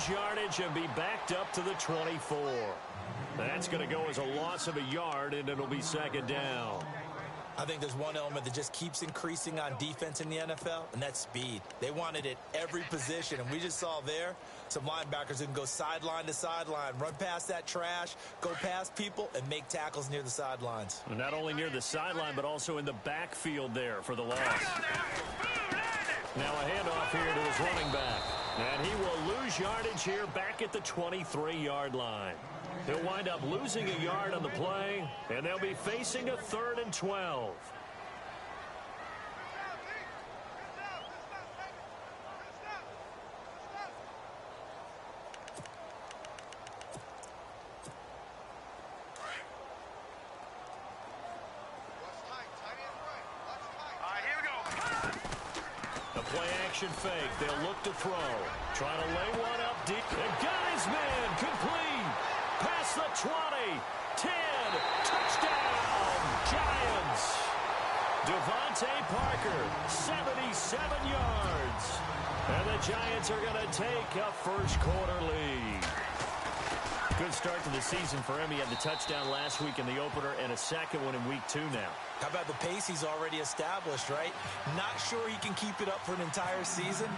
lose yardage and be backed up to the 24. That's going to go as a loss of a yard, and it'll be second down. I think there's one element that just keeps increasing on defense in the NFL, and that's speed. They want it at every position, and we just saw there some linebackers who can go sideline to sideline, run past that trash, go past people, and make tackles near the sidelines. And not only near the sideline, but also in the backfield there for the loss. Now a handoff here to his running back. And he will lose yardage here back at the 23-yard line. He'll wind up losing a yard on the play, and they'll be facing a 3rd and 12. The play-action fake. They'll look to throw. Trying to lay one up deep. And got his man. Complete. Past the 20. 10. Touchdown. Giants. Devontae Parker. 77 yards. And the Giants are going to take a first-quarter lead. Good start to the season for him. He had the touchdown last week in the opener and a second one in week 2 now. How about the pace he's already established, right? Not sure he can keep it up for an entire season,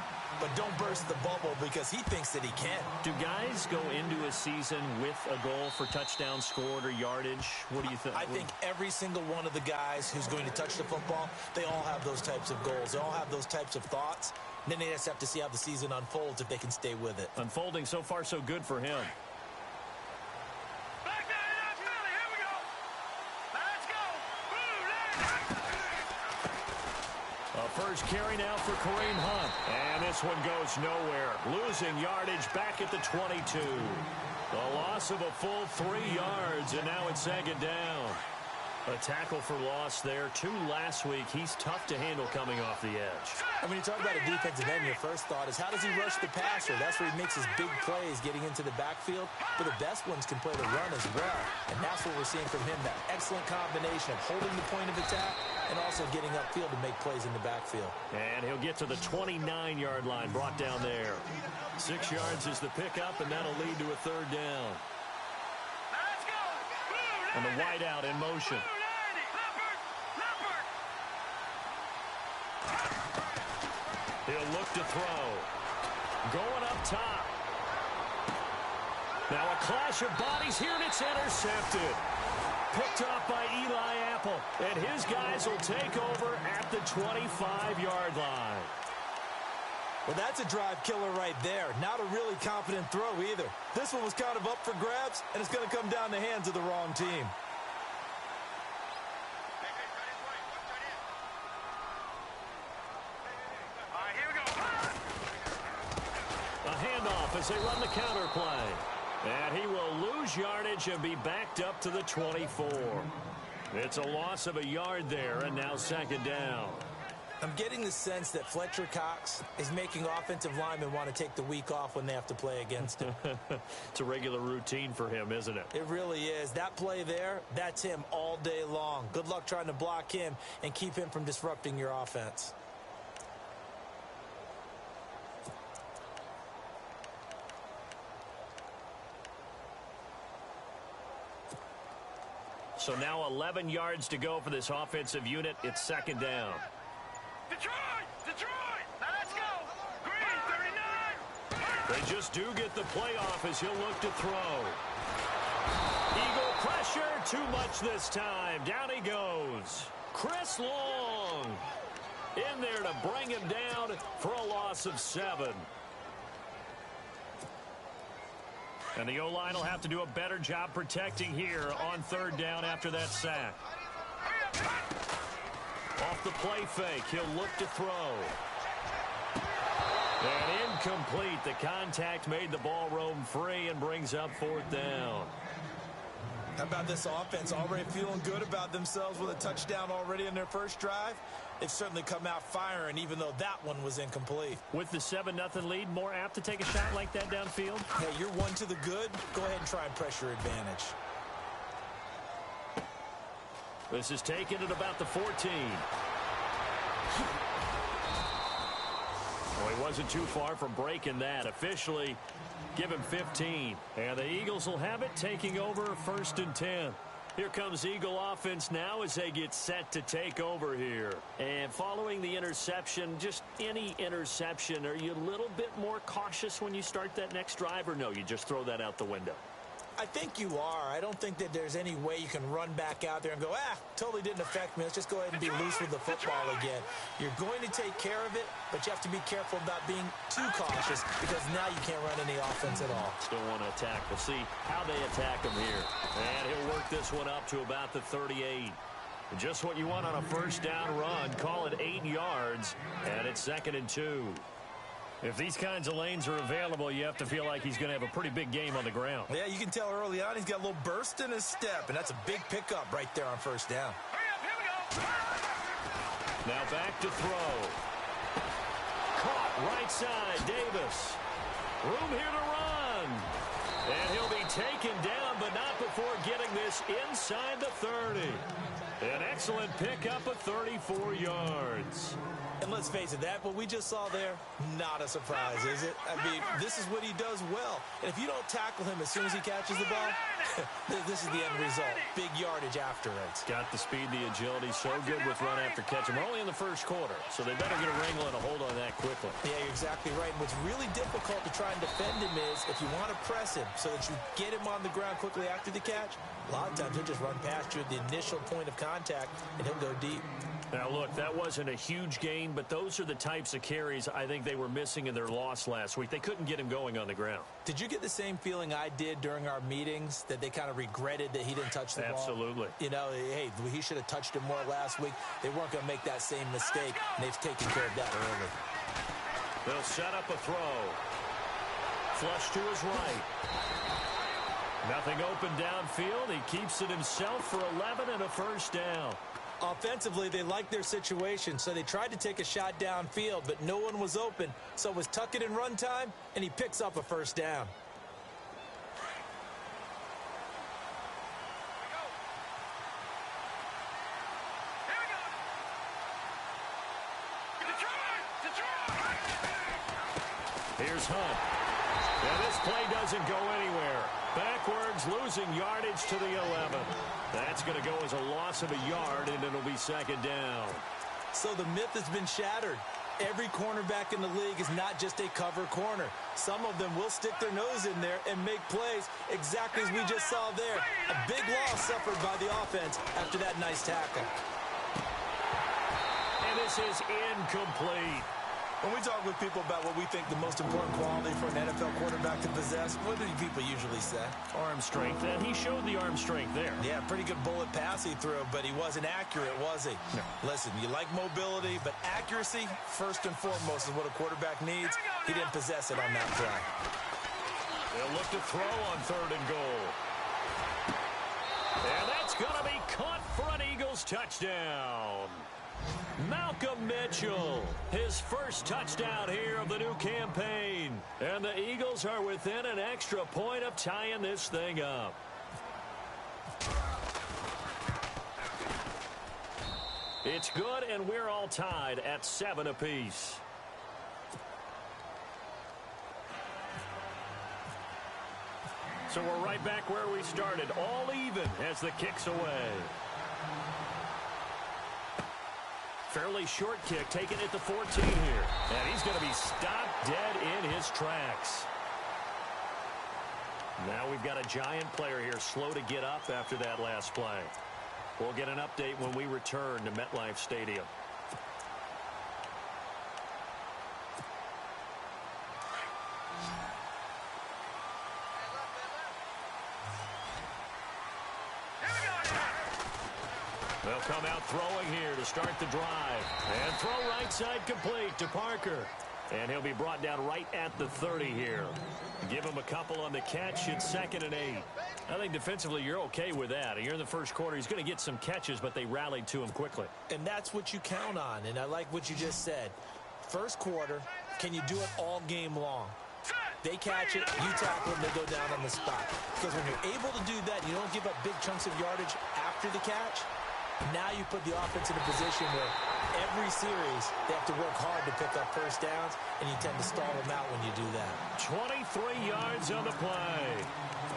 but don't burst the bubble because he thinks that he can. Do guys go into a season with a goal for touchdown scored or yardage? What do you think? I think every single one of the guys who's going to touch the football, they all have those types of goals. They all have those types of thoughts. And then they just have to see how the season unfolds if they can stay with it. Unfolding so far so good for him. First carry now for Kareem Hunt. And this one goes nowhere. Losing yardage back at the 22. The loss of a full 3 yards, and now it's second down. A tackle for loss there. 2 last week. He's tough to handle coming off the edge. And when you talk about a defensive end, your first thought is how does he rush the passer? That's where he makes his big plays getting into the backfield. But the best ones can play the run as well. And that's what we're seeing from him, that excellent combination of holding the point of attack and also getting upfield to make plays in the backfield. And he'll get to the 29-yard line, brought down there. 6 yards is the pickup, and that'll lead to a 3rd down. And the wideout in motion. He'll look to throw. Going up top. Now a clash of bodies here, and it's intercepted. Picked off by Eli Apple. And his guys will take over at the 25-yard line. Well, that's a drive killer right there. Not a really confident throw either. This one was kind of up for grabs, and it's going to come down the hands of the wrong team. As they run the counter play. And he will lose yardage and be backed up to the 24. It's a loss of a yard there, and now second down. I'm getting the sense that Fletcher Cox is making offensive linemen want to take the week off when they have to play against him. It's a regular routine for him, isn't it? It really is. That play there, that's him all day long. Good luck trying to block him and keep him from disrupting your offense. So now 11 yards to go for this offensive unit. It's second down. Detroit! Detroit! Now let's go! Green, 39! They just do get the playoff as he'll look to throw. Eagle pressure, too much this time. Down he goes. Chris Long in there to bring him down for a loss of 7. And the O-line will have to do a better job protecting here on 3rd down after that sack. Off the play fake, he'll look to throw. And incomplete. The contact made the ball roam free and brings up 4th down. How about this offense already feeling good about themselves with a touchdown already in their first drive? They've certainly come out firing, even though that one was incomplete. With the 7-0 lead, more apt to take a shot like that downfield? Hey, you're 1 to the good. Go ahead and try and press your advantage. This is taken at about the 14. Well, he wasn't too far from breaking that. Officially, give him 15. And the Eagles will have it, taking over 1st and 10. Here comes Eagle offense now as they get set to take over here. And following the interception, just any interception, are you a little bit more cautious when you start that next drive, or no, you just throw that out the window? I think you are. I don't think that there's any way you can run back out there and go, totally didn't affect me. Let's just go ahead and be loose with the football again. You're going to take care of it, but you have to be careful about being too cautious because now you can't run any offense at all. Still want to attack. We'll see how they attack him here. And he'll work this one up to about the 38. Just what you want on a first down run. Call it 8 yards, and it's 2nd and 2. If these kinds of lanes are available, you have to feel like he's going to have a pretty big game on the ground. Yeah, you can tell early on he's got a little burst in his step, and that's a big pickup right there on first down. Now back to throw. Caught right side, Davis. Room here to run. And he'll be taken down, but not before getting this inside the 30. An excellent pickup of 34 yards. And let's face it, that what we just saw there, not a surprise, is it? I mean, this is what he does well. And if you don't tackle him as soon as he catches the ball, this is the end result. Big yardage afterwards. Got the speed, the agility, so good with run after catch. And we're only in the first quarter, so they better get a wrangle and a hold on that quickly. Yeah, you're exactly right. And what's really difficult to try and defend him is if you want to press him so that you get him on the ground quickly after the catch, a lot of times he'll just run past you at the initial point of contact, and he'll go deep. Now, look, that wasn't a huge gain, but those are the types of carries I think they were missing in their loss last week. They couldn't get him going on the ground. Did you get the same feeling I did during our meetings, that they kind of regretted that he didn't touch the ball? Absolutely. You know, hey, he should have touched him more last week. They weren't going to make that same mistake, and they've taken care of that early. They'll set up a throw. Flush to his right. Nothing open downfield. He keeps it himself for 11 and a first down. Offensively, they liked their situation, so they tried to take a shot downfield, but no one was open. So it was tuck it in run time, and he picks up a first down. Here's Hunt. And this play doesn't go anywhere. Backwards, losing yardage to the 11. That's going to go as a loss of a yard, and it'll be 2nd down. So the myth has been shattered. Every cornerback in the league is not just a cover corner. Some of them will stick their nose in there and make plays exactly as we just saw there. A big loss suffered by the offense after that nice tackle. And this is incomplete. When we talk with people about what we think the most important quality for an NFL quarterback to possess, what do people usually say? Arm strength, and he showed the arm strength there. Yeah, pretty good bullet pass he threw, but he wasn't accurate, was he? No. Listen, you like mobility, but accuracy, first and foremost, is what a quarterback needs. He didn't possess it on that play. They'll look to throw on 3rd and goal. And that's going to be caught for an Eagles touchdown. Malcolm Mitchell, his first touchdown here of the new campaign. And the Eagles are within an extra point of tying this thing up. It's good, and we're all tied at 7 apiece. So we're right back where we started, all even as the kick's away. Fairly short kick, taken at the 14 here. And he's going to be stopped dead in his tracks. Now we've got a giant player here slow to get up after that last play. We'll get an update when we return to MetLife Stadium. They'll come out throwing here to start the drive. And throw right side complete to Parker. And he'll be brought down right at the 30 here. Give him a couple on the catch. It's 2nd and 8. I think defensively you're okay with that. You're in the first quarter. He's going to get some catches, but they rallied to him quickly. And that's what you count on. And I like what you just said. First quarter, can you do it all game long? They catch it, you tackle them, they go down on the spot. Because when you're able to do that, you don't give up big chunks of yardage after the catch, Now you put the offense in a position where every series they have to work hard to pick up first downs, and you tend to stall them out when you do that. 23 yards on the play.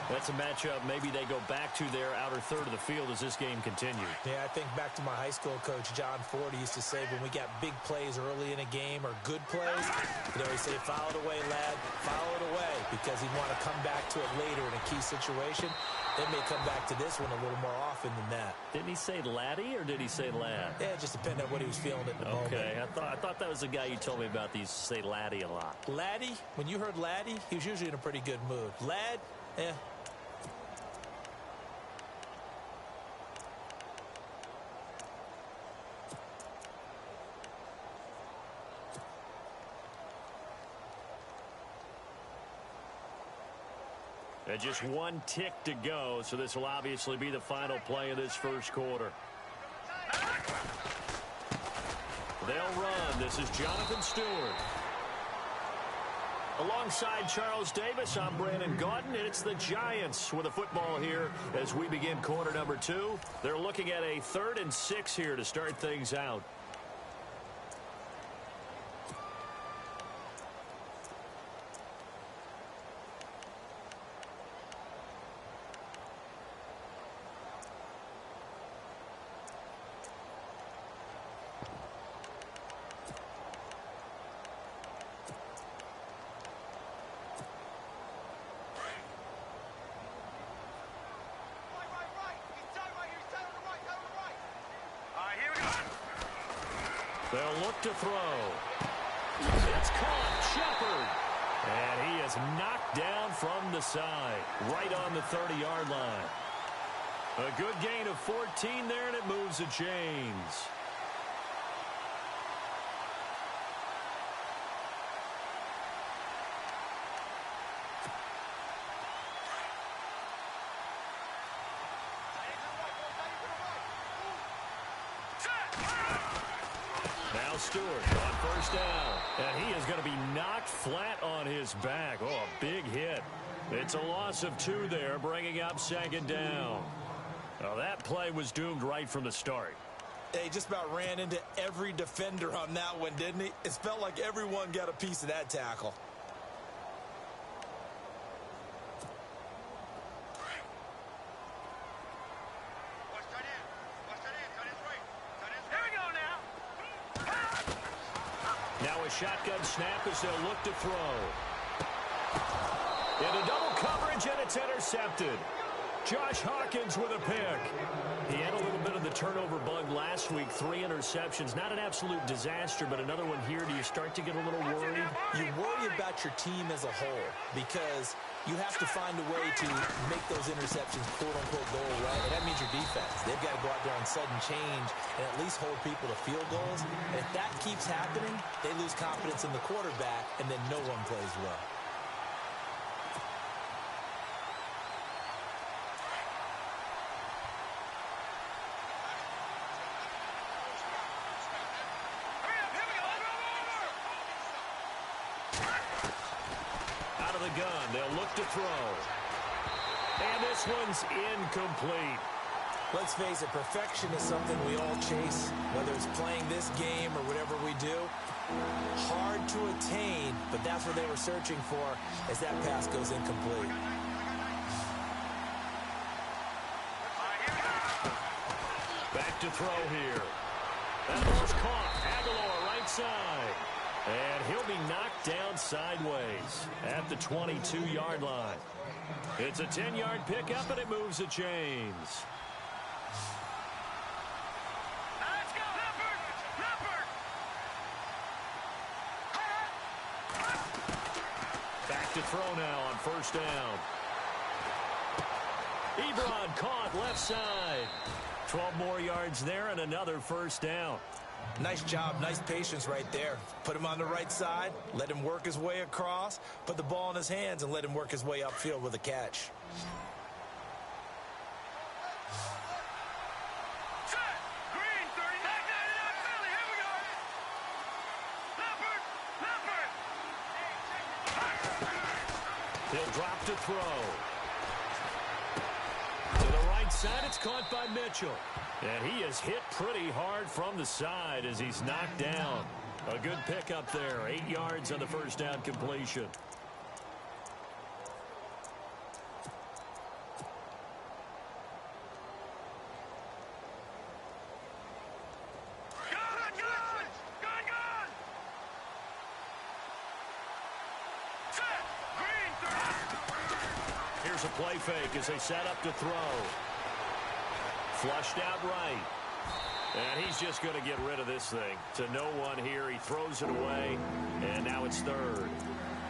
That's a matchup maybe they go back to their outer third of the field as this game continues. Yeah, I think back to my high school coach, John Ford. He used to say when we got big plays early in a game or good plays, he'd say, foul it away, lad, foul it away, because he'd want to come back to it later in a key situation. They may come back to this one a little more often than that. Didn't he say laddie or did he say lad? Yeah, it just depended on what he was feeling at the moment. Okay, I thought that was the guy you told me about. He used to say laddie a lot. Laddie, when you heard laddie, he was usually in a pretty good mood. Lad, eh. And just one tick to go, so this will obviously be the final play of this first quarter. They'll run. This is Jonathan Stewart. Alongside Charles Davis, I'm Brandon Gaudin, and it's the Giants with a football here as we begin quarter number 2. They're looking at a 3rd and 6 here to start things out. They'll look to throw. It's caught. Shepard. And he is knocked down from the side, right on the 30-yard line. A good gain of 14 there, and it moves the chains. Stewart on first down, and he is going to be knocked flat on his back. Oh, a big hit. It's a loss of 2 there, bringing up 2nd down. Well, that play was doomed right from the start. He just about ran into every defender on that one, didn't he? It felt like everyone got a piece of that tackle. Shotgun snap as they'll look to throw. Into double coverage, and it's intercepted. Josh Hawkins with a pick. He had a little bit of the turnover bug last week. 3 interceptions. Not an absolute disaster, but another one here. Do you start to get a little worried? You worry about your team as a whole because you have to find a way to make those interceptions quote-unquote go away. And that means your defense. They've got to go out there on sudden change and at least hold people to field goals. And if that keeps happening, they lose confidence in the quarterback, and then no one plays well. They'll look to throw. And this one's incomplete. Let's face it, perfection is something we all chase, whether it's playing this game or whatever we do. Hard to attain, but that's what they were searching for as that pass goes incomplete. Back to throw here. That ball's caught. Aguilar right side. And he'll be knocked down sideways at the 22-yard line. It's a 10-yard pickup, and it moves the chains. Let's go, Leopard! Leopard! Back to throw now on first down. Ebron caught left side. 12 more yards there and another first down. Nice job, nice patience right there. Put him on the right side, let him work his way across, put the ball in his hands, and let him work his way upfield with a catch. Set! Green, 39, 99, Philly, here we go! Leopard! Leopard! He'll drop to throw. To the right inside. It's caught by Mitchell. And he is hit pretty hard from the side as he's knocked down. A good pickup there. 8 yards on the first down completion. Here's a play fake as they set up to throw. Flushed out right. And he's just going to get rid of this thing. To no one here. He throws it away. And now it's third.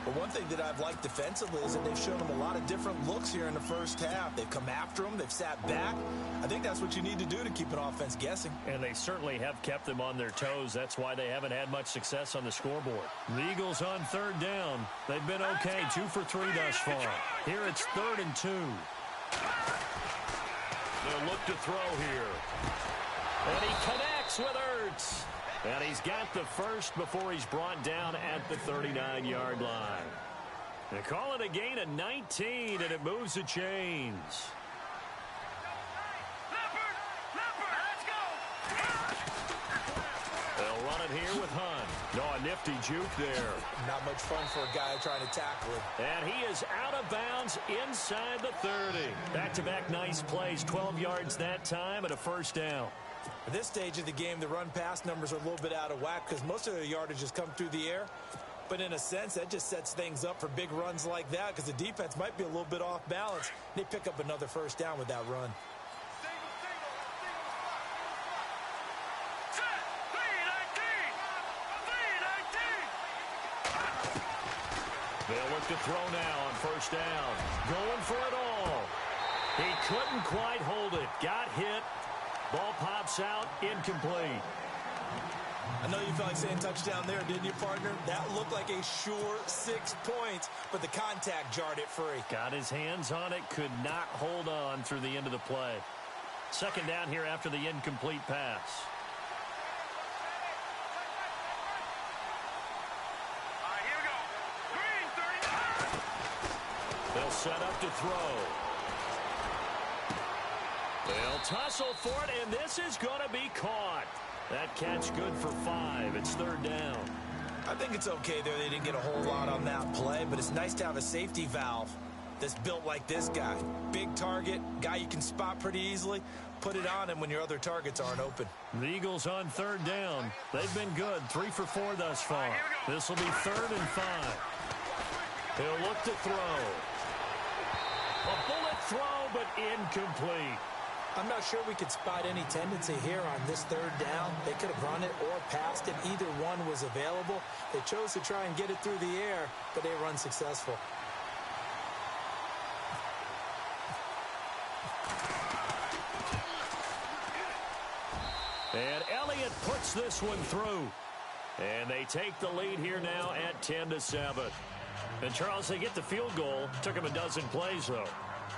But one thing that I've liked defensively is that they've shown him a lot of different looks here in the first half. They've come after him. They've sat back. I think that's what you need to do to keep an offense guessing. And they certainly have kept them on their toes. That's why they haven't had much success on the scoreboard. The Eagles on third down. They've been okay. 2 for 3 thus far. Here it's 3rd and 2. They'll look to throw here. And he connects with Ertz. And he's got the first before he's brought down at the 39-yard line. They call it a gain of 19, and it moves the chains. They'll run it here with Hunt. No, a nifty juke there. Not much fun for a guy trying to tackle him. And he is out of bounds inside the 30. Back-to-back nice plays, 12 yards that time and a first down. At this stage of the game, the run-pass numbers are a little bit out of whack because most of their yardage has come through the air. But in a sense, that just sets things up for big runs like that because the defense might be a little bit off balance. They pick up another first down with that run. They'll look to throw now on first down. Going for it all. He couldn't quite hold it. Got hit. Ball pops out, incomplete. I know you felt like saying touchdown there, didn't you, partner? That looked like a sure 6 points, but the contact jarred it free. Got his hands on it, could not hold on through the end of the play. Second down here after the incomplete pass. All right, here we go. Green, 39. They'll set up to throw. They'll tussle for it, and this is going to be caught. That catch good for 5. It's third down. I think it's okay there. They didn't get a whole lot on that play, but it's nice to have a safety valve that's built like this guy. Big target, guy you can spot pretty easily. Put it on him when your other targets aren't open. The Eagles on third down. They've been good. 3 for 4 thus far. This will be 3rd and 5. He'll look to throw. A bullet throw, but incomplete. I'm not sure we could spot any tendency here on this third down. They could have run it or passed it. Either one was available. They chose to try and get it through the air, but they were unsuccessful. And Elliott puts this one through. And they take the lead here now at 10-7. And, Charles, they get the field goal. Took them a dozen plays, though.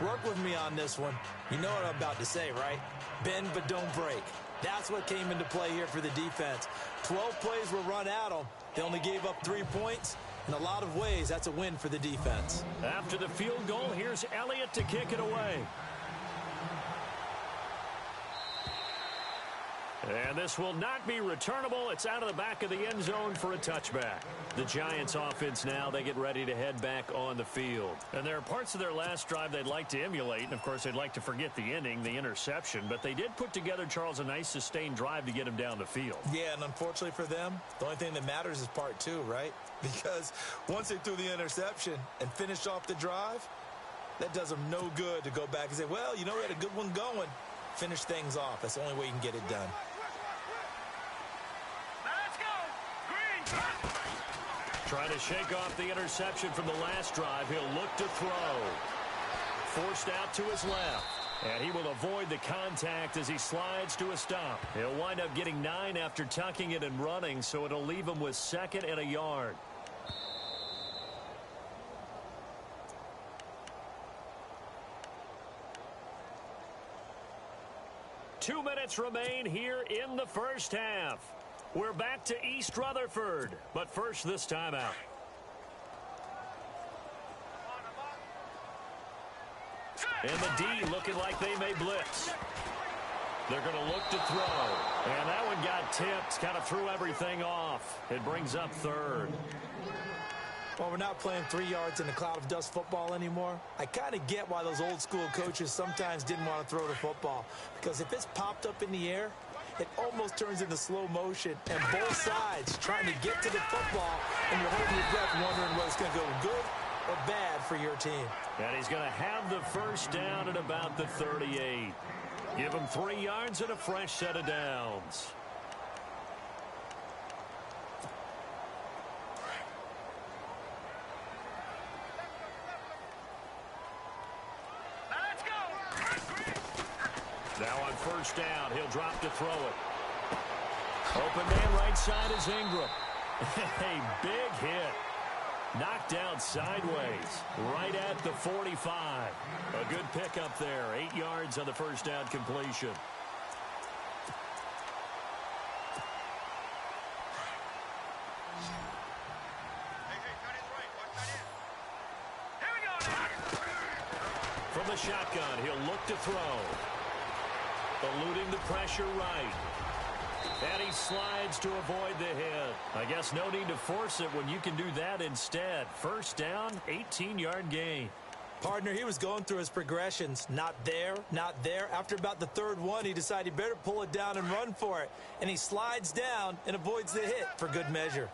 Work with me on this one. You know what I'm about to say, right? Bend but don't break. That's what came into play here for the defense. 12 plays were run at them. They only gave up 3 points. In a lot of ways, that's a win for the defense. After the field goal, here's Elliott to kick it away. And this will not be returnable. It's out of the back of the end zone for a touchback. The Giants offense now, they get ready to head back on the field. And there are parts of their last drive they'd like to emulate. And, of course, they'd like to forget the inning, the interception. But they did put together, Charles, a nice sustained drive to get him down the field. Yeah, and unfortunately for them, the only thing that matters is part 2, right? Because once they threw the interception and finished off the drive, that does them no good to go back and say, well, you know, we had a good one going. Finish things off. That's the only way you can get it done. Trying to shake off the interception from the last drive. He'll look to throw. Forced out to his left. And he will avoid the contact as he slides to a stop. He'll wind up getting 9 after tucking it and running, so it'll leave him with 2nd and a yard. Two minutes remain here in the first half. We're back to East Rutherford, but first this timeout. And the D looking like they may blitz. They're going to look to throw. And that one got tipped, kind of threw everything off. It brings up third. Well, we're not playing 3 yards in a cloud of dust football anymore. I kind of get why those old school coaches sometimes didn't want to throw the football. Because if it's popped up in the air, it almost turns into slow motion. And both sides trying to get to the football, and you're holding your breath wondering whether it's going to go good or bad for your team. And he's going to have the first down at about the 38. Give him 3 yards and a fresh set of downs. Now on first down, he'll drop to throw it. Open man right side is Ingram. A big hit. Knocked out sideways, right at the 45. A good pickup there, 8 yards on the first down completion. From the shotgun, he'll look to throw. Eluding the pressure right. And he slides to avoid the hit. I guess no need to force it when you can do that instead. First down, 18-yard gain. Partner, he was going through his progressions. Not there, not there. After about the third one, he decided he better pull it down and run for it. And he slides down and avoids the hit for good measure.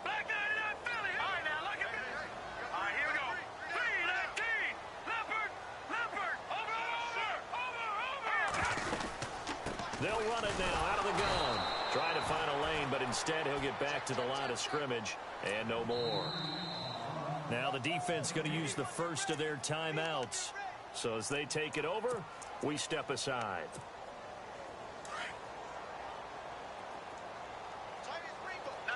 Back 99 Philly. All right, now look at me. All right, here we go. 319. Leopard. Over. They'll run it now out of the gun. Trying to find a lane, but instead he'll get back to the line of scrimmage and no more. Now the defense going to use the first of their timeouts. So as they take it over, we step aside. No.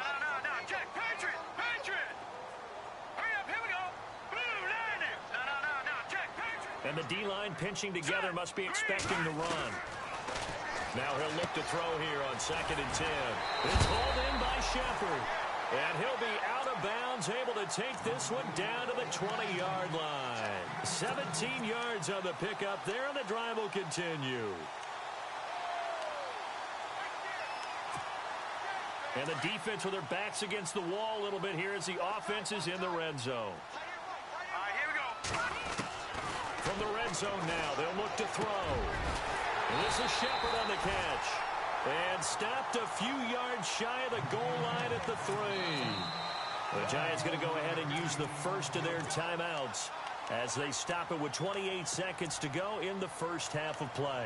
Jack, Patriot. Hurry up, here we go. Blue line it. No. Jack, Patriot. And the D-line pinching together must be expecting the run. Now he'll look to throw here on 2nd and 10. It's hauled in by Shepard. And he'll be out of bounds, able to take this one down to the 20-yard line. 17 yards on the pickup there, and the drive will continue. And the defense with their backs against the wall a little bit here as the offense is in the red zone. All right, here we go. From the red zone now, they'll look to throw. And this is Shepard on the catch. And stopped a few yards shy of the goal line at the 3. The Giants going to go ahead and use the first of their timeouts as they stop it with 28 seconds to go in the first half of play.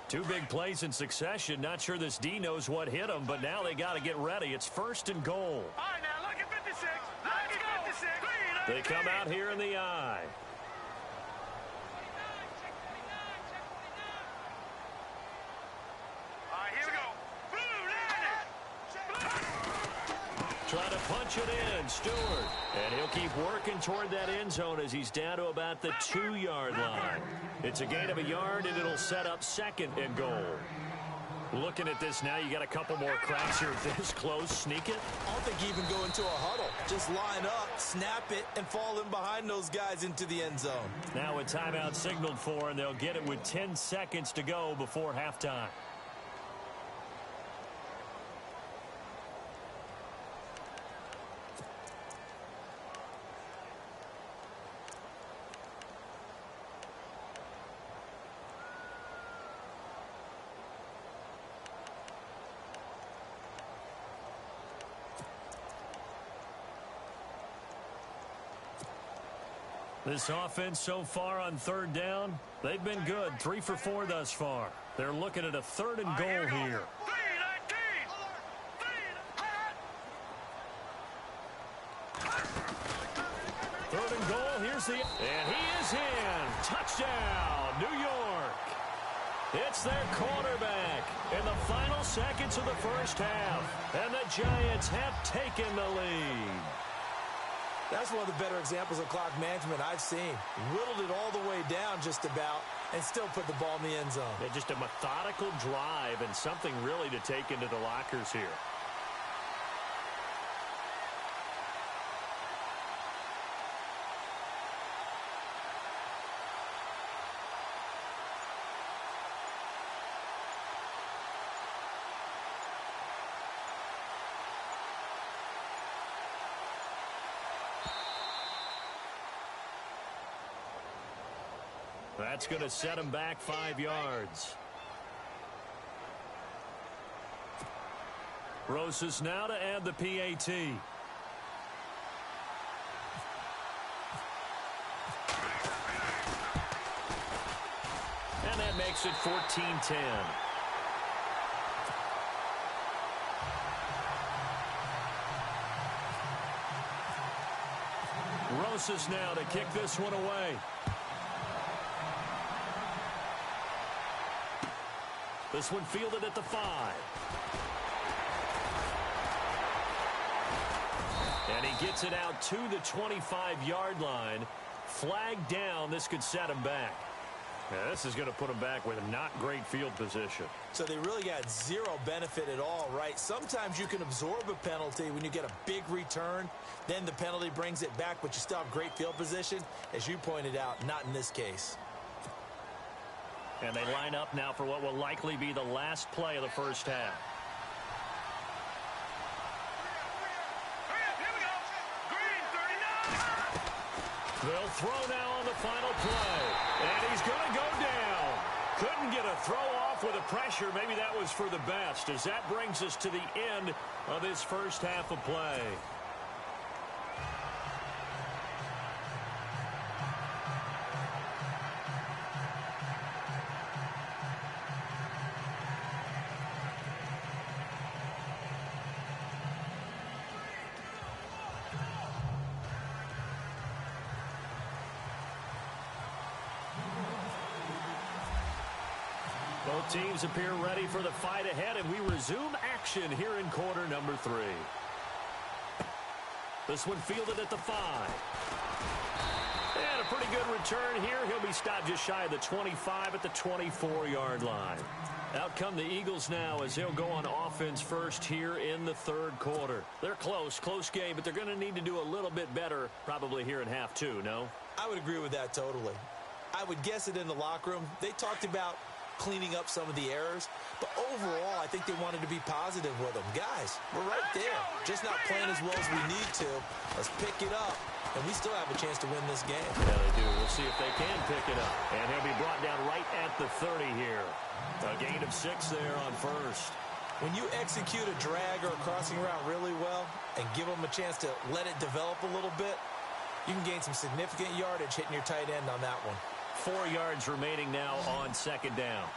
Two big plays in succession. Not sure this D knows what hit him, but now they got to get ready. It's 1st and goal. All right, now look at 56. Look at 56. They come out here in the I. All right, here we go. Blue line it. Trying to punch it in, Stewart. And he'll keep working toward that end zone as he's down to about the 2-yard line. It's a gain of a yard, and it'll set up 2nd and goal. Looking at this now, you got a couple more cracks here this close. Sneak it. I don't think even go into a huddle. Just line up, snap it, and fall in behind those guys into the end zone. Now a timeout signaled for, and they'll get it with 10 seconds to go before halftime. This offense so far on 3rd down, they've been good. 3 for 4 thus far. They're looking at a 3rd and goal here. 3rd and goal. Here's the... And he is in. Touchdown, New York. It's their quarterback in the final seconds of the first half. And the Giants have taken the lead. That's one of the better examples of clock management I've seen. Whittled it all the way down just about and still put the ball in the end zone. Yeah, just a methodical drive and something really to take into the lockers here. That's going to set him back 5 yards. Rosas now to add the PAT. And that makes it 14-10. Rosas now to kick this one away. This one fielded at the 5. And he gets it out to the 25-yard line. Flag down. This could set him back. Yeah, this is going to put him back with a not great field position. So they really got zero benefit at all, right? Sometimes you can absorb a penalty when you get a big return. Then the penalty brings it back, but you still have great field position. As you pointed out, not in this case. And they line up now for what will likely be the last play of the first half. Here we go. Green 39. They'll throw now on the final play. And he's going to go down. Couldn't get a throw off with the pressure. Maybe that was for the best, as that brings us to the end of this first half of play. Both teams appear ready for the fight ahead, and we resume action here in quarter number 3. This one fielded at the 5. And a pretty good return here. He'll be stopped just shy of the 25 at the 24-yard line. Out come the Eagles now as they'll go on offense first here in the third quarter. They're close game, but they're going to need to do a little bit better probably here in half 2, no? I would agree with that totally. I would guess it in the locker room. They talked about cleaning up some of the errors, but overall I think they wanted to be positive with them. Guys, we're right there, just not playing as well as we need to. Let's pick it up, and we still have a chance to win this game. Yeah, they do. We'll see if they can pick it up, and he'll be brought down right at the 30 here. A gain of 6 there on first. When you execute a drag or a crossing route really well and give them a chance to let it develop a little bit, you can gain some significant yardage hitting your tight end on that one. 4 yards remaining now on second down.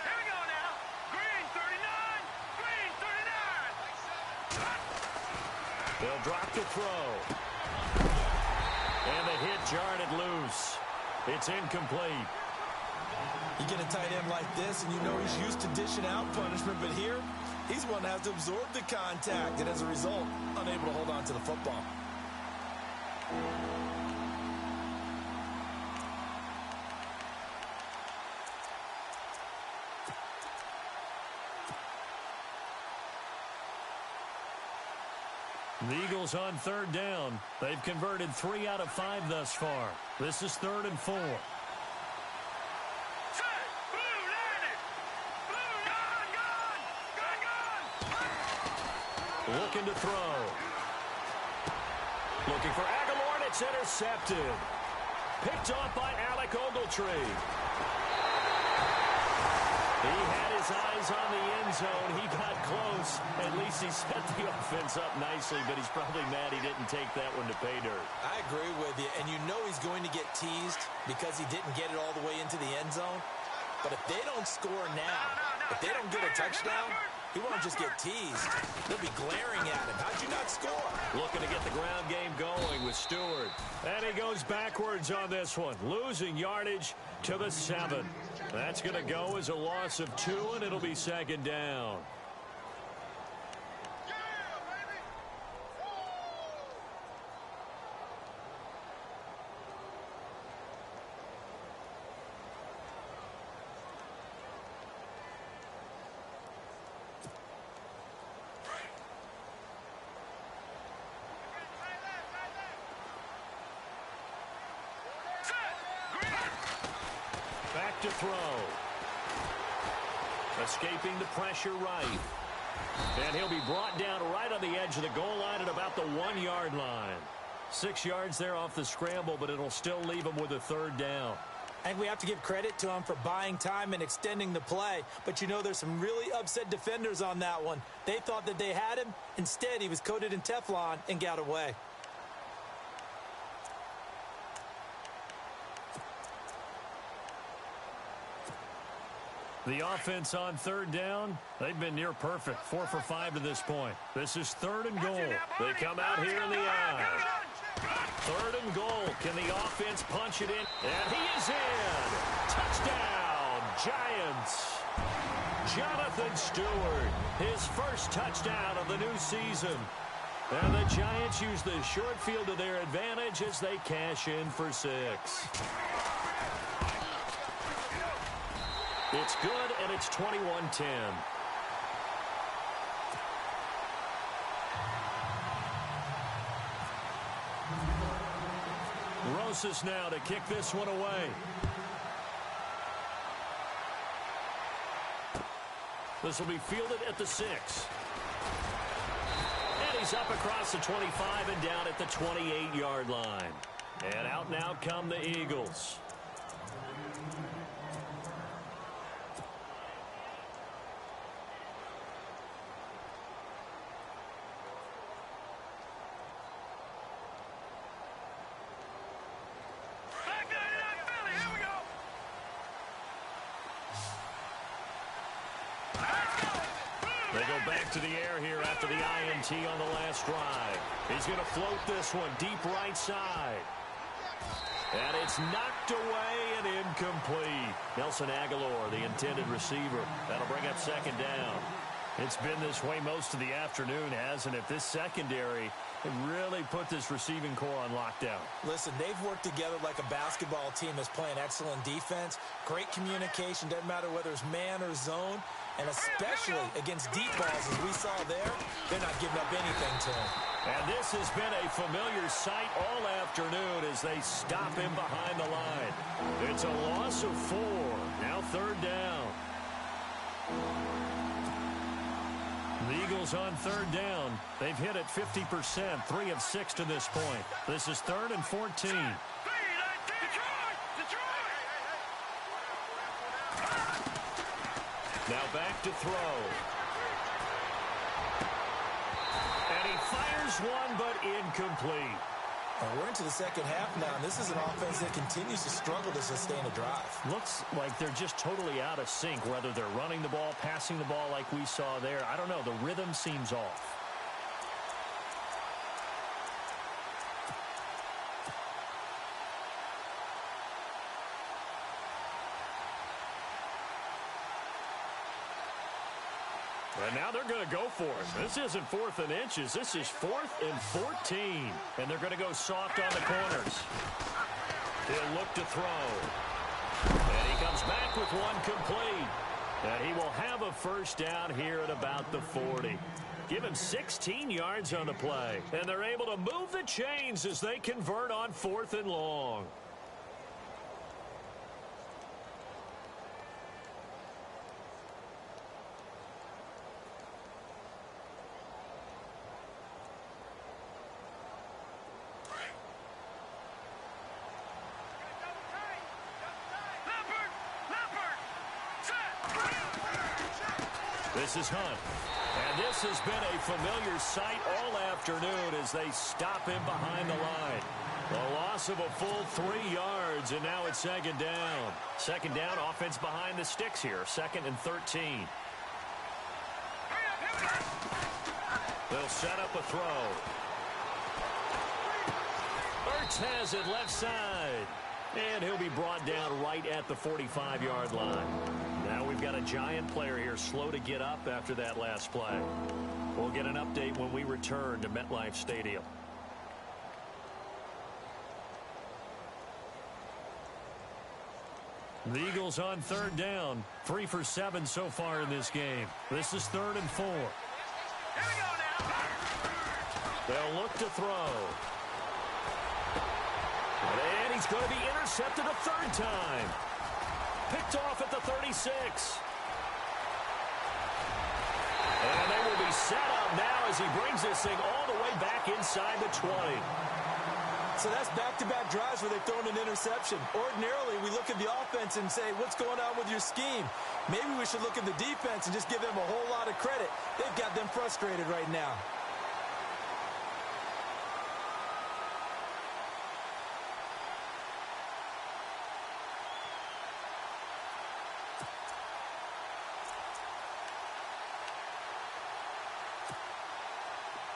Here we go now. Green 39. Green 39. They'll drop the throw. And the hit jarred it loose. It's incomplete. You get a tight end like this, and you know he's used to dishing out punishment, but here, he's one that has to absorb the contact, and as a result, unable to hold on to the football. The Eagles on third down. They've converted 3 out of 5 thus far. This is 3rd and 4. Set. Blue landed. Blue gun. Looking to throw. Looking for Aguilar, and it's intercepted. Picked off by Alec Ogletree. He had his eyes on the end zone. He got close. At least he set the offense up nicely, but he's probably mad he didn't take that one to pay dirt. I agree with you, and you know he's going to get teased because he didn't get it all the way into the end zone. But if they don't score now, if they don't get a touchdown, He won't just get teased. They'll be glaring at him. How'd you not score? Looking to get the ground game going with Stewart. And he goes backwards on this one, losing yardage to the 7. That's going to go as a loss of 2, and it'll be second down. Back to throw. Escaping the pressure right. And he'll be brought down right on the edge of the goal line at about the 1-yard line. 6 yards there off the scramble, but it'll still leave him with a third down. I think we have to give credit to him for buying time and extending the play. But, you know, there's some really upset defenders on that one. They thought that they had him. Instead, he was coated in Teflon and got away. The offense on third down, they've been near perfect. 4 for 5 to this point. This is 3rd and goal. They come out here in the I. 3rd and goal. Can the offense punch it in? And he is in. Touchdown, Giants. Jonathan Stewart, his first touchdown of the new season. And the Giants use the short field to their advantage as they cash in for 6. It's good, and it's 21-10. Rosas now to kick this one away. This will be fielded at the 6. And he's up across the 25 and down at the 28-yard line. And out now come the Eagles. They go back to the air here after the INT on the last drive. He's going to float this one deep right side. And it's knocked away and incomplete. Nelson Aguilar, the intended receiver. That'll bring up second down. It's been this way most of the afternoon, hasn't it? This secondary really put this receiving core on lockdown. Listen, they've worked together like a basketball team that's playing excellent defense. Great communication, doesn't matter whether it's man or zone. And especially against deep balls, as we saw there, they're not giving up anything to him. And this has been a familiar sight all afternoon as they stop him behind the line. It's a loss of 4. Now third down. The Eagles on third down. They've hit it 50%, 3 of 6 to this point. This is 3rd and 14. Now back to throw. And he fires one, but incomplete. And we're into the second half now, and this is an offense that continues to struggle to sustain a drive. Looks like they're just totally out of sync, whether they're running the ball, passing the ball like we saw there. I don't know. The rhythm seems off. And now they're going to go for it. This isn't 4th and inches. This is 4th and 14. And they're going to go soft on the corners. He'll look to throw. And he comes back with one complete. And he will have a first down here at about the 40. Give him 16 yards on the play. And they're able to move the chains as they convert on 4th and long. This is Hunt. And this has been a familiar sight all afternoon as they stop him behind the line. A loss of a full 3 yards, and now it's second down. Second down, offense behind the sticks here. 2nd and 13. They'll set up a throw. Ertz has it left side. And he'll be brought down right at the 45-yard line. Now we've got a giant player here slow to get up after that last play. We'll get an update when we return to MetLife Stadium. The Eagles on third down. 3 for 7 so far in this game. This is 3rd and 4. Here we go now. They'll look to throw. And he's going to be intercepted a third time. Picked off at the 36. And they will be set up now as he brings this thing all the way back inside the 20. So that's back-to-back drives where they've thrown an interception. Ordinarily, we look at the offense and say, what's going on with your scheme? Maybe we should look at the defense and just give them a whole lot of credit. They've got them frustrated right now.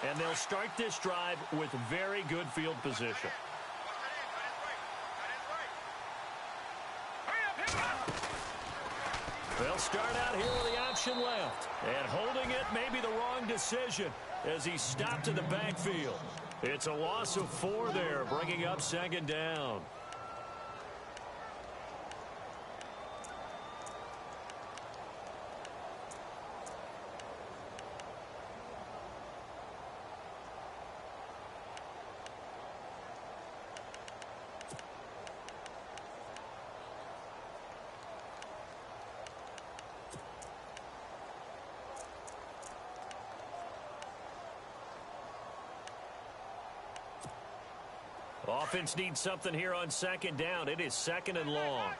And they'll start this drive with very good field position. They'll start out here with the option left. And holding it may be the wrong decision as he stopped in the backfield. It's a loss of 4 there, bringing up 2nd down. Offense needs something here on 2nd down. It is 2nd and long.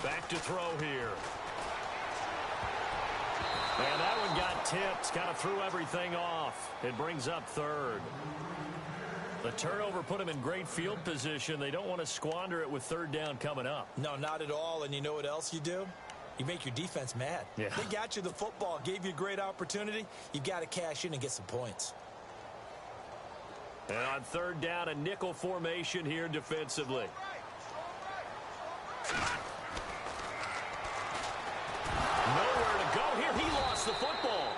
Back to throw here. And that one got tipped. Kind of threw everything off. It brings up 3rd. The turnover put him in great field position. They don't want to squander it with 3rd down coming up. No, not at all. And you know what else you do? You make your defense mad. Yeah. They got you the football, gave you a great opportunity. You've got to cash in and get some points. And on 3rd down, a nickel formation here defensively. Nowhere to go here. He lost the football.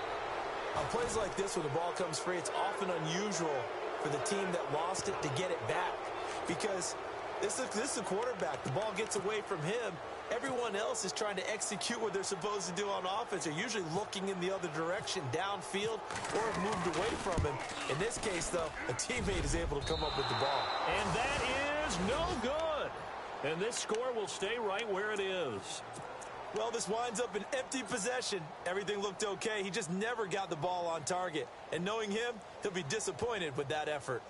On plays like this where the ball comes free, it's often unusual for the team that lost it to get it back. Because this is a quarterback. The ball gets away from him. Everyone else is trying to execute what they're supposed to do on offense. They're usually looking in the other direction, downfield, or have moved away from him. In this case, though, a teammate is able to come up with the ball. And that is no good. And this score will stay right where it is. Well, this winds up an empty possession. Everything looked okay. He just never got the ball on target. And knowing him, he'll be disappointed with that effort.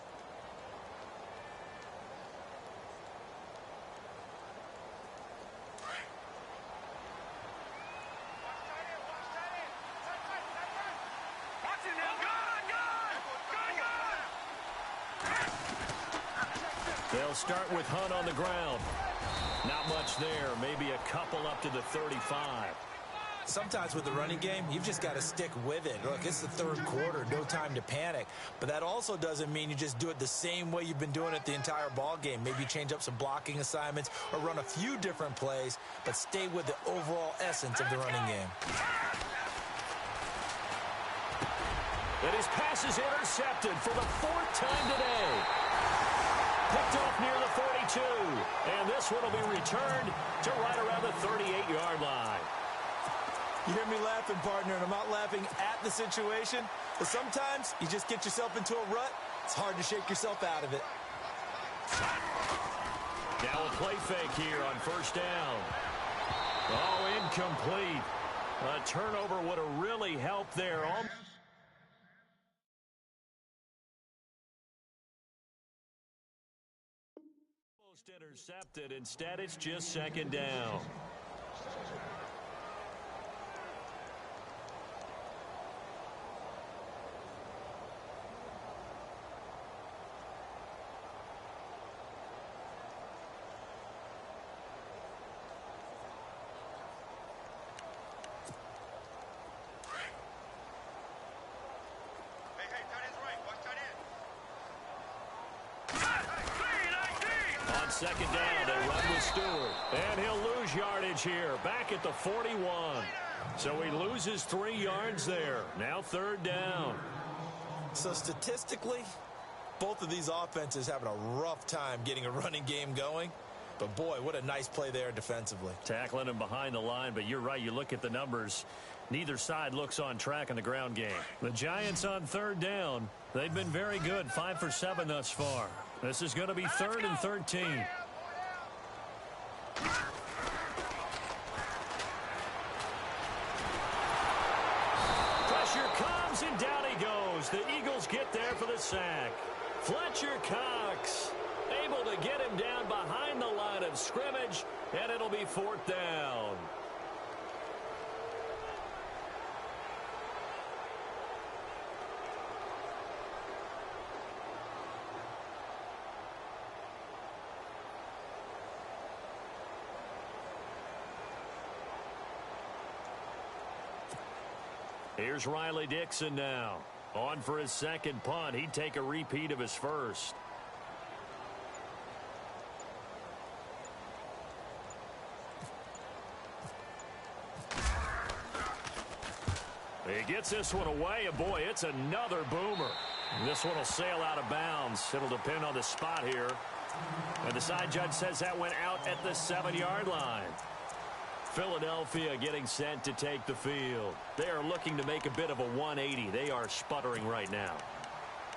They'll start with Hunt on the ground. Not much there. Maybe a couple up to the 35. Sometimes with the running game, you've just got to stick with it. Look, it's the 3rd quarter, no time to panic. But that also doesn't mean you just do it the same way you've been doing it the entire ball game. Maybe change up some blocking assignments or run a few different plays, but stay with the overall essence of the running game. And his pass is intercepted for the 4th time today. Picked off near the 42. And this one will be returned to right around the 38-yard line. You hear me laughing, partner, and I'm not laughing at the situation. But sometimes you just get yourself into a rut. It's hard to shake yourself out of it. Now a play fake here on 1st down. Oh, incomplete. A turnover would have really helped there. Intercepted. Instead, it's just 2nd down. second down. They run with Stewart. And he'll lose yardage here. Back at the 41. So he loses 3 yards there. Now third down. So statistically, both of these offenses having a rough time getting a running game going. But, boy, what a nice play there defensively. Tackling him behind the line, but you're right. You look at the numbers. Neither side looks on track in the ground game. The Giants on third down. They've been very good, 5 for 7 thus far. This is going to be 3rd and 13. Pressure comes, and down he goes. The Eagles get there for the sack. Fletcher Cox able to get him down behind the line of scrimmage, and it'll be 4th down. Here's Riley Dixon now. On for his second punt. He'd take a repeat of his first. He gets this one away, and boy, it's another boomer. This one will sail out of bounds. It'll depend on the spot here. And the side judge says that went out at the 7-yard line. Philadelphia getting set to take the field. They are looking to make a bit of a 180. They are sputtering right now.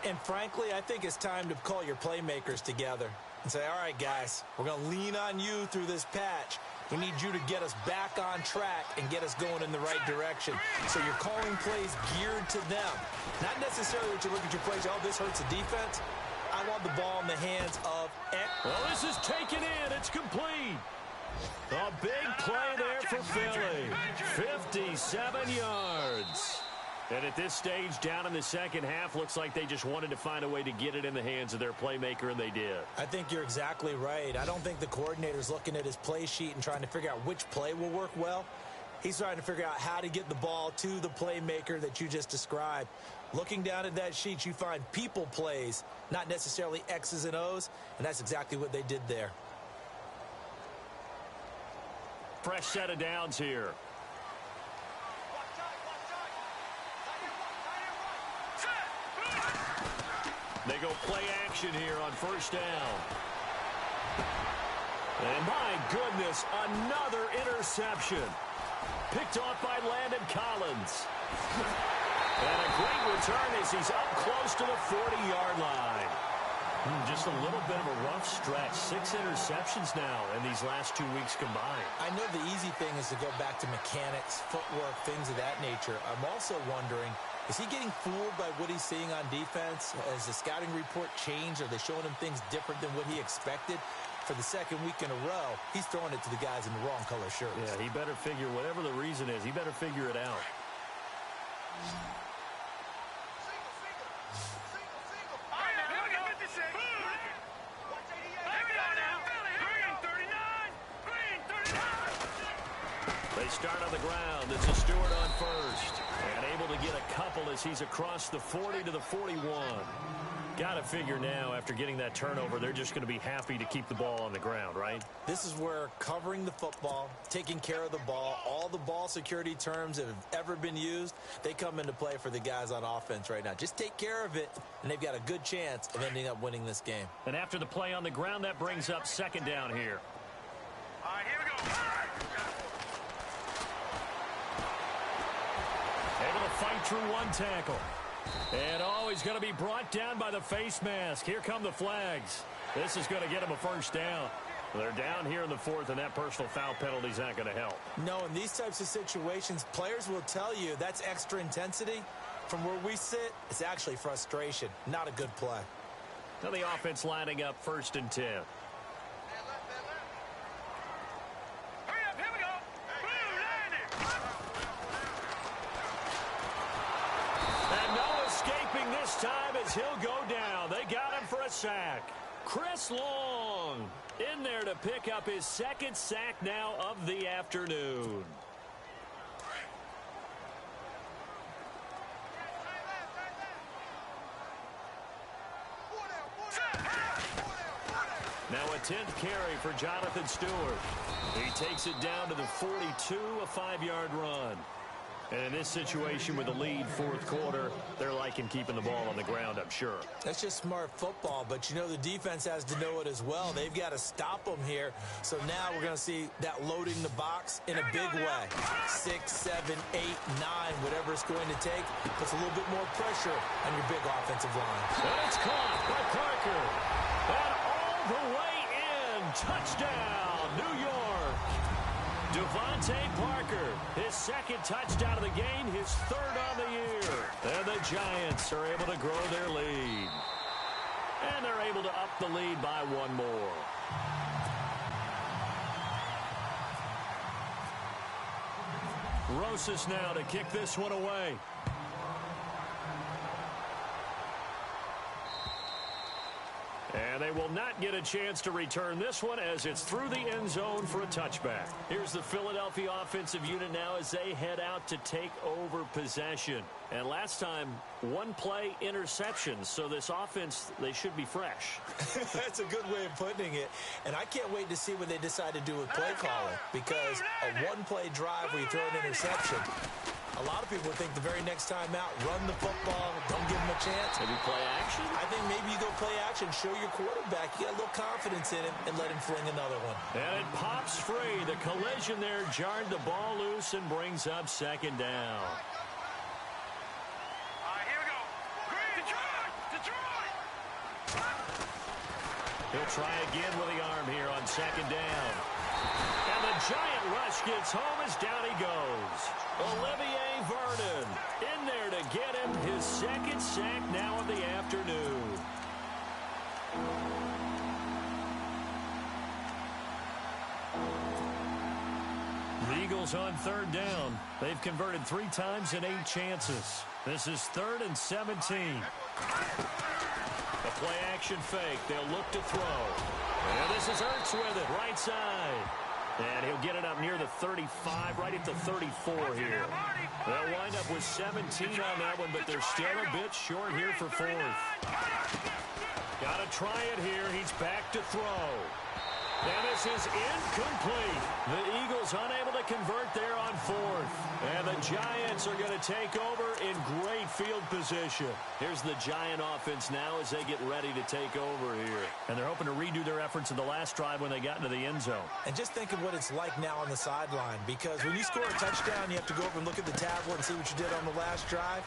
And frankly, I think it's time to call your playmakers together and say, all right, guys, we're going to lean on you through this patch. We need you to get us back on track and get us going in the right direction. So you're calling plays geared to them. Not necessarily that you look at your plays, oh, this hurts the defense. I want the ball in the hands of... Well, this is taken in. It's complete. A big play there for Philly. 57 yards. And at this stage, down in the second half, looks like they just wanted to find a way to get it in the hands of their playmaker, and they did. I think you're exactly right. I don't think the coordinator's looking at his play sheet and trying to figure out which play will work well. He's trying to figure out how to get the ball to the playmaker that you just described. Looking down at that sheet, you find people plays, not necessarily X's and O's, and that's exactly what they did there. Fresh set of downs here. They go play action here on first down. And my goodness, another interception. Picked off by Landon Collins. And a great return as he's up close to the 40-yard line. Just a little bit of a rough stretch. 6 interceptions now in these last 2 weeks combined. I know the easy thing is to go back to mechanics, footwork, things of that nature. I'm also wondering, is he getting fooled by what he's seeing on defense? Has the scouting report changed? Are they showing him things different than what he expected? For the second week in a row, he's throwing it to the guys in the wrong color shirts. Yeah, he better figure, whatever the reason is, he better figure it out. They start on the ground. It's a Stewart on first. And able to get a couple as he's across the 40 to the 41. Got to figure now, after getting that turnover, they're just going to be happy to keep the ball on the ground, right? This is where covering the football, taking care of the ball, all the ball security terms that have ever been used, they come into play for the guys on offense right now. Just take care of it, and they've got a good chance of ending up winning this game. And after the play on the ground, that brings up second down here. All right, here we go. Able to fight through one tackle. And he's going to be brought down by the face mask. Here come the flags. This is going to get him a first down. They're down here in the fourth, and that personal foul penalty is not going to help. No, in these types of situations, players will tell you that's extra intensity. From where we sit, it's actually frustration. Not a good play. Now the offense lining up 1st and 10. This time as he'll go down. They got him for a sack. Chris Long in there to pick up his 2nd sack now of the afternoon. Now a 10th carry for Jonathan Stewart. He takes it down to the 42, a 5-yard run. And in this situation with the lead fourth quarter, they're liking keeping the ball on the ground, I'm sure. That's just smart football, but you know the defense has to know it as well. They've got to stop them here. So now we're going to see that loading the box in a big way. 6, 7, 8, 9, whatever it's going to take, puts a little bit more pressure on your big offensive line. And it's caught by Parker. And all the way in. Touchdown, New York. Devontae Parker, his second touchdown of the game, his third on the year. And the Giants are able to grow their lead. And they're able to up the lead by one more. Rosas now to kick this one away. And they will not get a chance to return this one as it's through the end zone for a touchback. Here's the Philadelphia offensive unit now as they head out to take over possession. And last time, one play interception. So this offense, they should be fresh. That's a good way of putting it. And I can't wait to see what they decide to do with play calling. Because a one-play drive where you throw an interception, a lot of people think the very next time out, run the football, don't give him a chance. Maybe play action? I think maybe you go play action, show your quarterback. You got a little confidence in him and let him fling another one. And it pops free. The collision there jarred the ball loose and brings up second down. Here we go. Green, Detroit! He'll try again with the arm here on second down. And the giant rush gets home as down he goes. Olivier Vernon in there to get him his second sack now of the afternoon. The Eagles on third down. They've converted 3 times in 8 chances. This is 3rd and 17. A play action fake. They'll look to throw. And this is Ertz with it, right side. And he'll get it up near the 35, right at the 34 here. They'll wind up with 17 on that one, but they're still a bit short here for 4th. Got to try it here. He's back to throw. And this is incomplete. The Eagles unable to convert there on 4th. And the Giants are going to take over in great field position. Here's the Giant offense now as they get ready to take over here. And they're hoping to redo their efforts in the last drive when they got into the end zone. And just think of what it's like now on the sideline. Because when you score a touchdown, you have to go over and look at the tablet and see what you did on the last drive.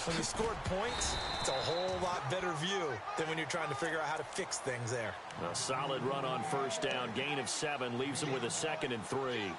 When you scored points, it's a whole lot better view than when you're trying to figure out how to fix things there. A solid run on first down. Gain of 7 leaves them with a 2nd and 3.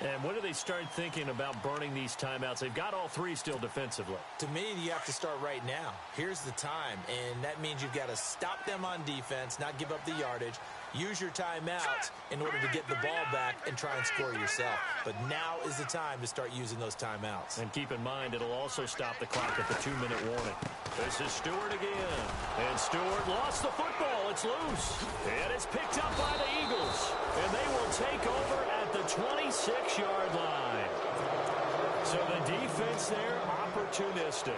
And when do they start thinking about burning these timeouts? They've got all 3 still defensively. To me, you have to start right now. Here's the time, and that means you've got to stop them on defense, not give up the yardage, use your timeouts in order to get the ball back and try and score yourself. But now is the time to start using those timeouts. And keep in mind, it'll also stop the clock at the 2-minute warning. This is Stewart again. And Stewart lost the football. It's loose. And it's picked up by the Eagles. And they will take over at the 26-yard line. So the defense there, opportunistic.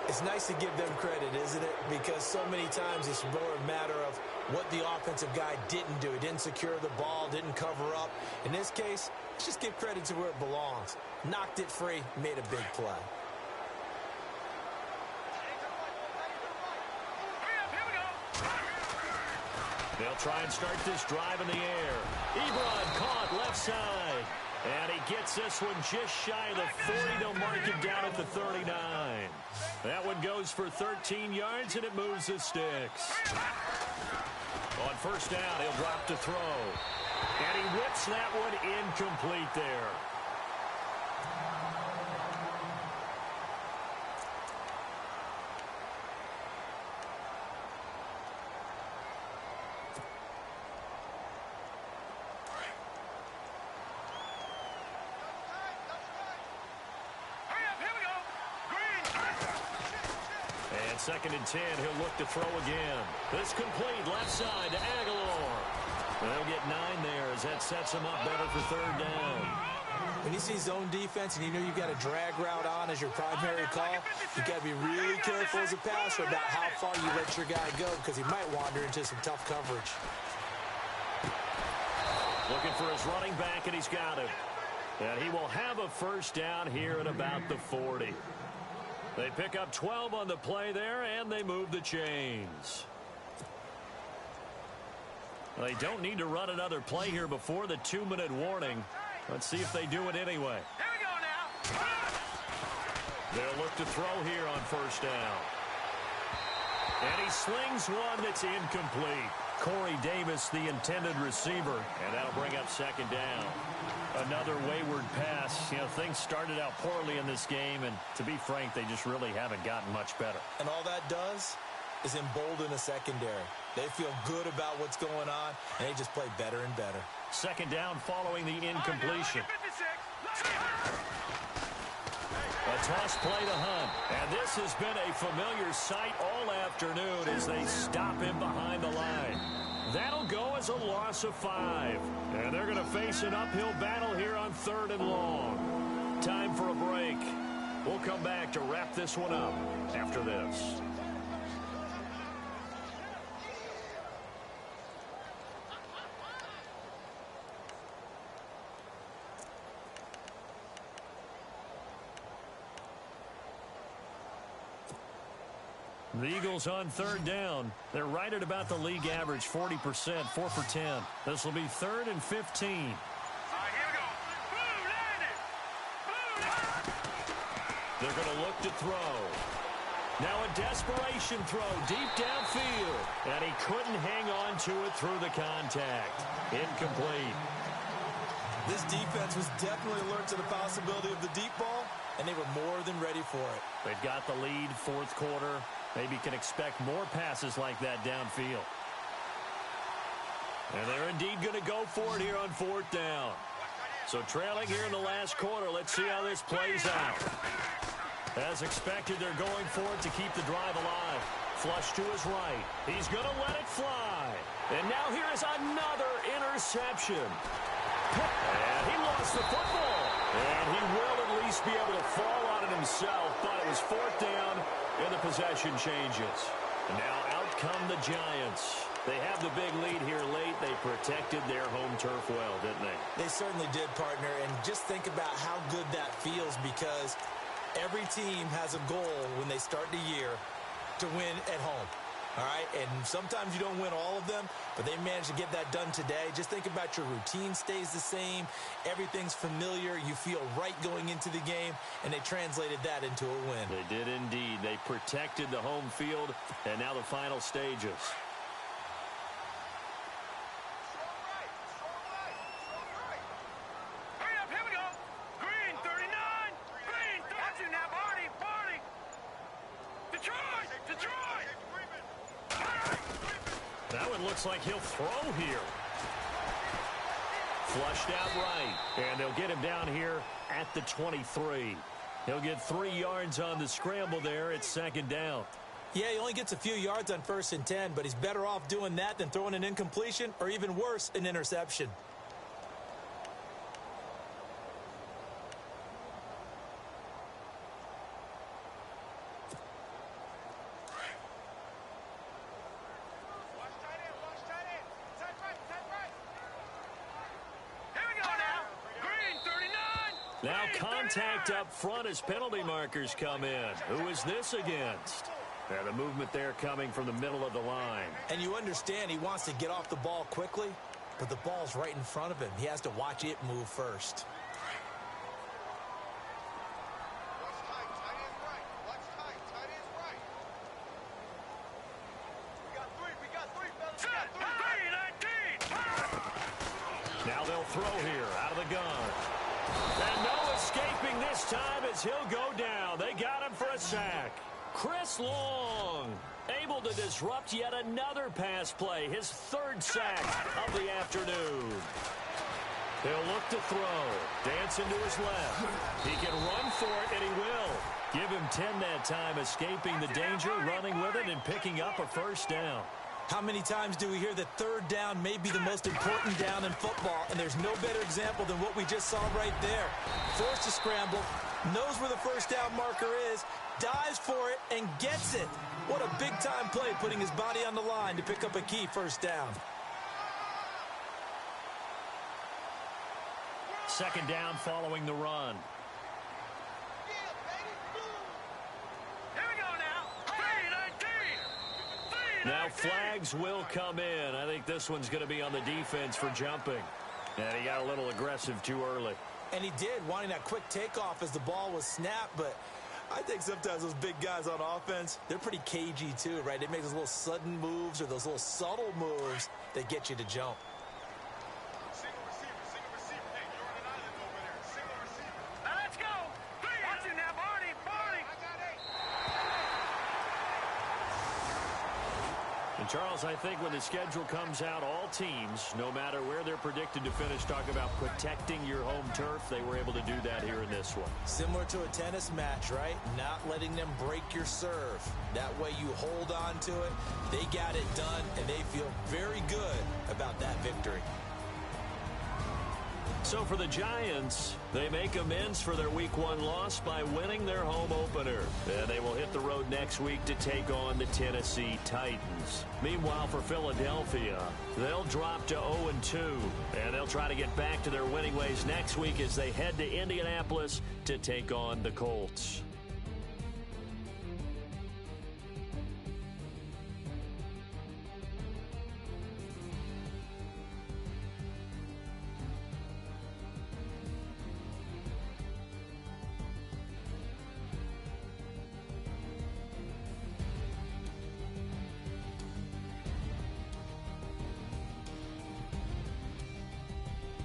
It's nice to give them credit, isn't it? Because so many times it's more a matter of what the offensive guy didn't do. He didn't secure the ball, didn't cover up. In this case, let's just give credit to where it belongs. Knocked it free, made a big play. They'll try and start this drive in the air. Ebron caught left side. And he gets this one just shy of the 40. They'll mark him down at the 39. That one goes for 13 yards, and it moves the sticks. On first down, he'll drop to throw. And he whips that one incomplete there. And 2nd and 10, he'll look to throw again. This complete left side to Aguilar. They'll get 9 there as that sets him up better for 3rd down. When you see zone defense and you know you've got a drag route on as your primary call, you've got to be really careful as a passer about how far you let your guy go because he might wander into some tough coverage. Looking for his running back, and he's got him. And he will have a first down here at about the 40. They pick up 12 on the play there, and they move the chains. They don't need to run another play here before the 2-minute warning. Let's see if they do it anyway. Here we go now. They'll look to throw here on first down. And he slings one that's incomplete. Corey Davis, the intended receiver, and that'll bring up second down. Another wayward pass. You know, things started out poorly in this game, and to be frank, they just really haven't gotten much better. And all that does is embolden a secondary. They feel good about what's going on, and they just play better and better. Second down following the incompletion. A toss play to Hunt. And this has been a familiar sight all afternoon as they stop him behind the line. That'll go as a loss of 5. And they're going to face an uphill battle here on 3rd and long. Time for a break. We'll come back to wrap this one up after this. The Eagles on 3rd down. They're right at about the league average, 40%, 4 for 10. This will be 3rd and 15. All right, here we go. Boom, landed. Boom. They're going to look to throw. Now a desperation throw deep downfield. And he couldn't hang on to it through the contact. Incomplete. This defense was definitely alert to the possibility of the deep ball, and they were more than ready for it. They've got the lead, 4th quarter. Maybe can expect more passes like that downfield. And they're indeed going to go for it here on 4th down. So trailing here in the last quarter, let's see how this plays out. As expected, they're going for it to keep the drive alive. Flush to his right. He's going to let it fly. And now here is another interception. And he lost the football. And he will at least be able to fall on it himself, but it was 4th down, and the possession changes. And now out come the Giants. They have the big lead here late. They protected their home turf well, didn't they? They certainly did, partner, and just think about how good that feels because every team has a goal when they start the year to win at home. All right, and sometimes you don't win all of them, but they managed to get that done today. Just think about your routine stays the same. Everything's familiar. You feel right going into the game, and they translated that into a win. They did indeed. They protected the home field, and now the final stages. Hurry up, here we go. Green 39. Green 30 now, Barney. Detroit. That one looks like he'll throw here. Flushed out right. And they'll get him down here at the 23. He'll get 3 yards on the scramble there at 2nd down. Yeah, he only gets a few yards on 1st and 10, but he's better off doing that than throwing an incompletion or even worse, an interception. Now contact up front as penalty markers come in. Who is this against? And the movement there coming from the middle of the line. And you understand he wants to get off the ball quickly, but the ball's right in front of him. He has to watch it move first. Now they'll throw here out of the gun. And no escaping this time as he'll go down. They got him for a sack. Chris Long able to disrupt yet another pass play. His 3rd sack of the afternoon. He'll look to throw. Dancing to his left. He can run for it, and he will. Give him 10 that time, escaping the danger, running with it, and picking up a first down. How many times do we hear that 3rd down may be the most important down in football, and there's no better example than what we just saw right there. Forced to scramble, knows where the first down marker is, dives for it, and gets it. What a big-time play, putting his body on the line to pick up a key first down. Second down following the run. Here we go now. 3-19. Now flags will come in. I think this one's going to be on the defense for jumping. And he got a little aggressive too early. And he did, wanting that quick takeoff as the ball was snapped, but I think sometimes those big guys on offense, they're pretty cagey too, right? They make those little sudden moves or those little subtle moves that get you to jump. Single receiver. Hey, you're on an island over there. Single receiver. Now let's go. Watch it now, Barney. I got 8. And Charles, I think when the schedule comes out, all teams, no matter where they're predicted to finish, talk about protecting your home turf. They were able to do that here in this one. Similar to a tennis match, right? Not letting them break your serve. That way you hold on to it. They got it done, and they feel very good about that victory. So for the Giants, they make amends for their Week 1 loss by winning their home opener. And they will hit the road next week to take on the Tennessee Titans. Meanwhile, for Philadelphia, they'll drop to 0-2. And they'll try to get back to their winning ways next week as they head to Indianapolis to take on the Colts.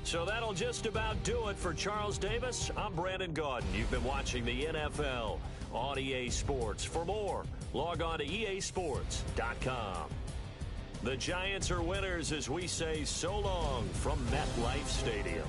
So that'll just about do it for Charles Davis. I'm Brandon Gaudin. You've been watching the NFL on EA Sports. For more, log on to easports.com. The Giants are winners as we say so long from MetLife Stadium.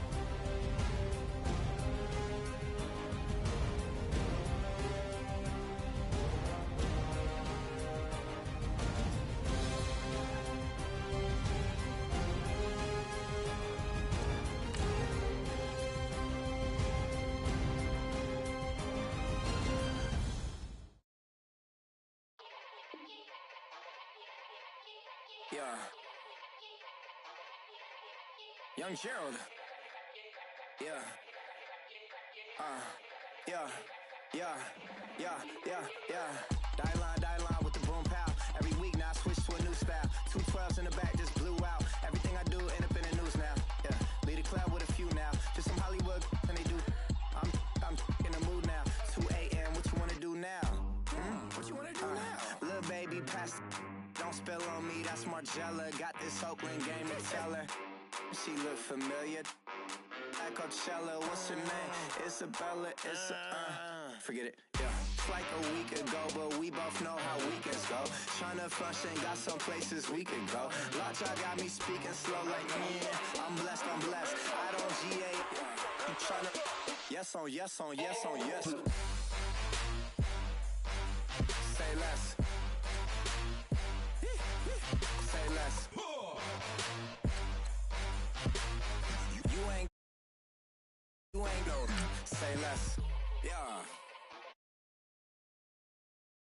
Yeah. Young Gerald. Yeah. Die line with the boom pow. Every week now I switch to a new style. 212s in the back just blew out. Everything I do end up in the news now. Yeah. Lead a club with a few now. Just some Hollywood and they do. I'm in the mood now. 2 a.m. What you wanna do now? What you wanna do now? Little baby pass. Don't spill on me, that's Margella. Got this Oakland game to tell her. She look familiar. At Coachella, what's her name? Isabella, forget it, yeah. It's like a week ago, but we both know how weekends go. Tryna function, got some places we could go. Lockjaw got me speaking slow like, I'm blessed. I don't GA. You tryna, yes on yes. Say less. Say less. You ain't gonna say less. Yeah.